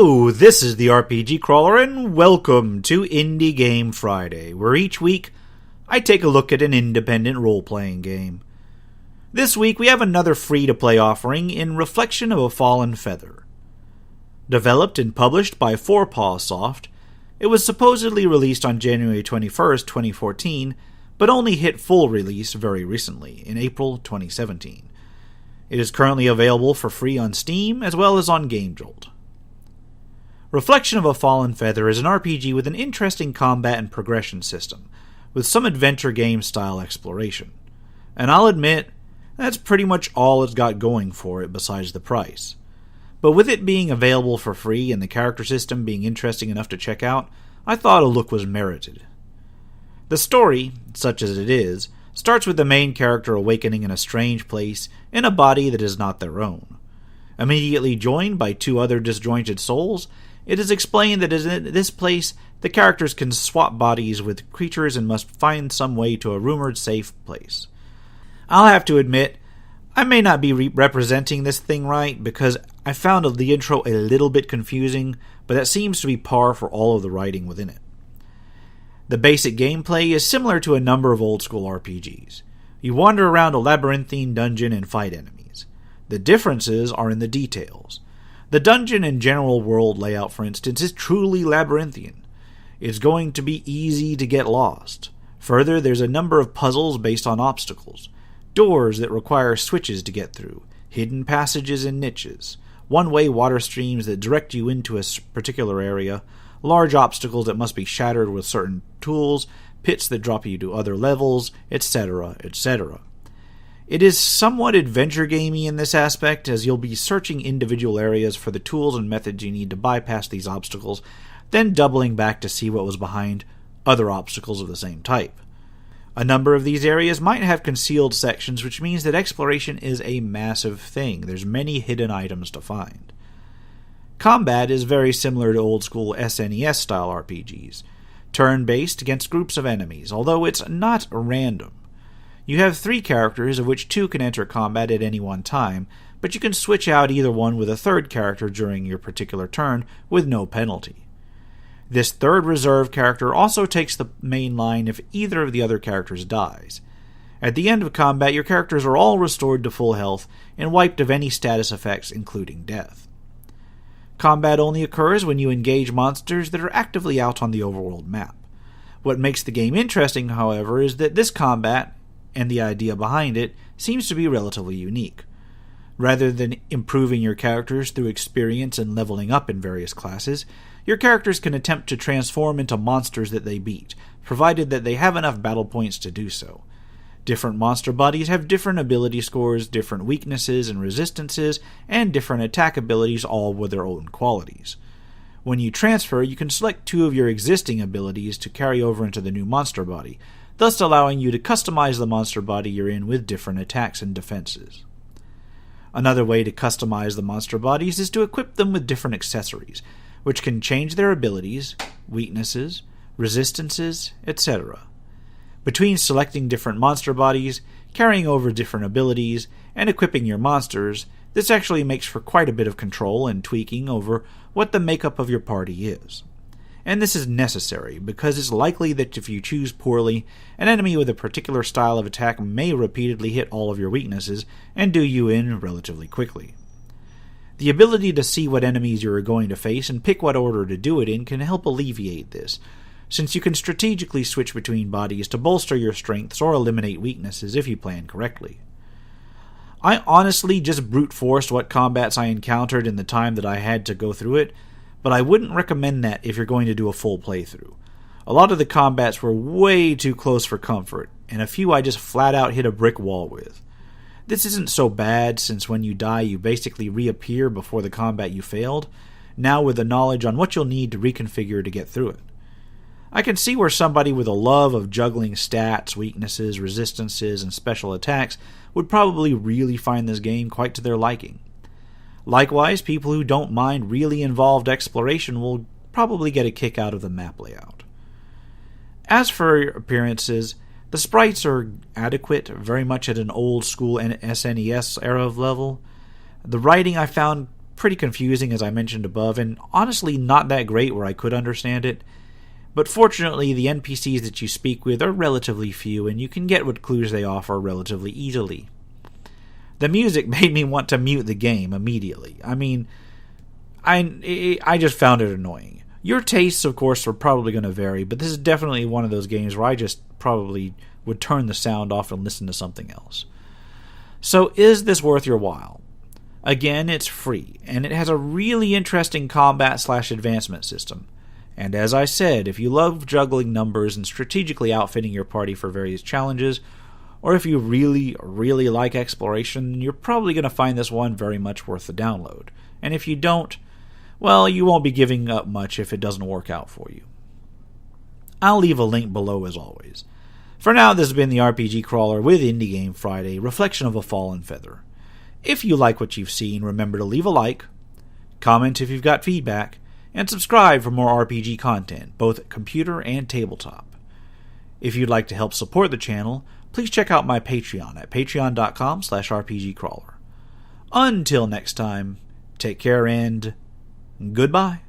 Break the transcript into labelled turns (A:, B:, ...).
A: Hello, this is the RPG Crawler, and welcome to Indie Game Friday, where each week I take a look at an independent role-playing game. This week we have another free-to-play offering in Reflection of a Fallen Feather. Developed and published by Fourpaw Soft, it was supposedly released on January 21st, 2014, but only hit full release very recently, in April 2017. It is currently available for free on Steam, as well as on GameJolt. Reflection of a Fallen Feather is an RPG with an interesting combat and progression system, with some adventure game-style exploration. And I'll admit, that's pretty much all it's got going for it besides the price. But with it being available for free and the character system being interesting enough to check out, I thought a look was merited. The story, such as it is, starts with the main character awakening in a strange place in a body that is not their own. Immediately joined by two other disjointed souls, it is explained that in this place, the characters can swap bodies with creatures and must find some way to a rumored safe place. I'll have to admit, I may not be representing this thing right, because I found the intro a little bit confusing, but that seems to be par for all of the writing within it. The basic gameplay is similar to a number of old-school RPGs. You wander around a labyrinthine dungeon and fight enemies. The differences are in the details. The dungeon and general world layout, for instance, is truly labyrinthian. It's going to be easy to get lost. Further, there's a number of puzzles based on obstacles, doors that require switches to get through, hidden passages and niches, one-way water streams that direct you into a particular area, large obstacles that must be shattered with certain tools, pits that drop you to other levels, etc., etc. It is somewhat adventure gamey in this aspect, as you'll be searching individual areas for the tools and methods you need to bypass these obstacles, then doubling back to see what was behind other obstacles of the same type. A number of these areas might have concealed sections, which means that exploration is a massive thing. There's many hidden items to find. Combat is very similar to old-school SNES-style RPGs, turn-based against groups of enemies, although it's not random. You have 3 characters, of which 2 can enter combat at any one time, but you can switch out either one with a third character during your particular turn with no penalty. This third reserve character also takes the main line if either of the other characters dies. At the end of combat, your characters are all restored to full health and wiped of any status effects, including death. Combat only occurs when you engage monsters that are actively out on the overworld map. What makes the game interesting, however, is that this combat, and the idea behind it, seems to be relatively unique. Rather than improving your characters through experience and leveling up in various classes, your characters can attempt to transform into monsters that they beat, provided that they have enough battle points to do so. Different monster bodies have different ability scores, different weaknesses and resistances, and different attack abilities, all with their own qualities. When you transfer, you can select 2 of your existing abilities to carry over into the new monster body, thus allowing you to customize the monster body you're in with different attacks and defenses. Another way to customize the monster bodies is to equip them with different accessories, which can change their abilities, weaknesses, resistances, etc. Between selecting different monster bodies, carrying over different abilities, and equipping your monsters, this actually makes for quite a bit of control and tweaking over what the makeup of your party is. And this is necessary, because it's likely that if you choose poorly, an enemy with a particular style of attack may repeatedly hit all of your weaknesses and do you in relatively quickly. The ability to see what enemies you are going to face and pick what order to do it in can help alleviate this, since you can strategically switch between bodies to bolster your strengths or eliminate weaknesses if you plan correctly. I honestly just brute forced what combats I encountered in the time that I had to go through it, but I wouldn't recommend that if you're going to do a full playthrough. A lot of the combats were way too close for comfort, and a few I just flat out hit a brick wall with. This isn't so bad, since when you die you basically reappear before the combat you failed, now with the knowledge on what you'll need to reconfigure to get through it. I can see where somebody with a love of juggling stats, weaknesses, resistances, and special attacks would probably really find this game quite to their liking. Likewise, people who don't mind really involved exploration will probably get a kick out of the map layout. As for appearances, the sprites are adequate, very much at an old school SNES era of level. The writing I found pretty confusing, as I mentioned above, and honestly not that great where I could understand it. But fortunately, the NPCs that you speak with are relatively few, and you can get what clues they offer relatively easily. The music made me want to mute the game immediately. I mean, I just found it annoying. Your tastes, of course, are probably going to vary, but this is definitely one of those games where I just probably would turn the sound off and listen to something else. So is this worth your while? Again, it's free, and it has a really interesting combat/advancement system. And as I said, if you love juggling numbers and strategically outfitting your party for various challenges, or if you really, really like exploration, you're probably going to find this one very much worth the download. And if you don't, well, you won't be giving up much if it doesn't work out for you. I'll leave a link below as always. For now, this has been the RPG Crawler with Indie Game Friday, Reflection of a Fallen Feather. If you like what you've seen, remember to leave a like, comment if you've got feedback, and subscribe for more RPG content, both computer and tabletop. If you'd like to help support the channel, please check out my Patreon at patreon.com/rpgcrawler. Until next time, take care and goodbye.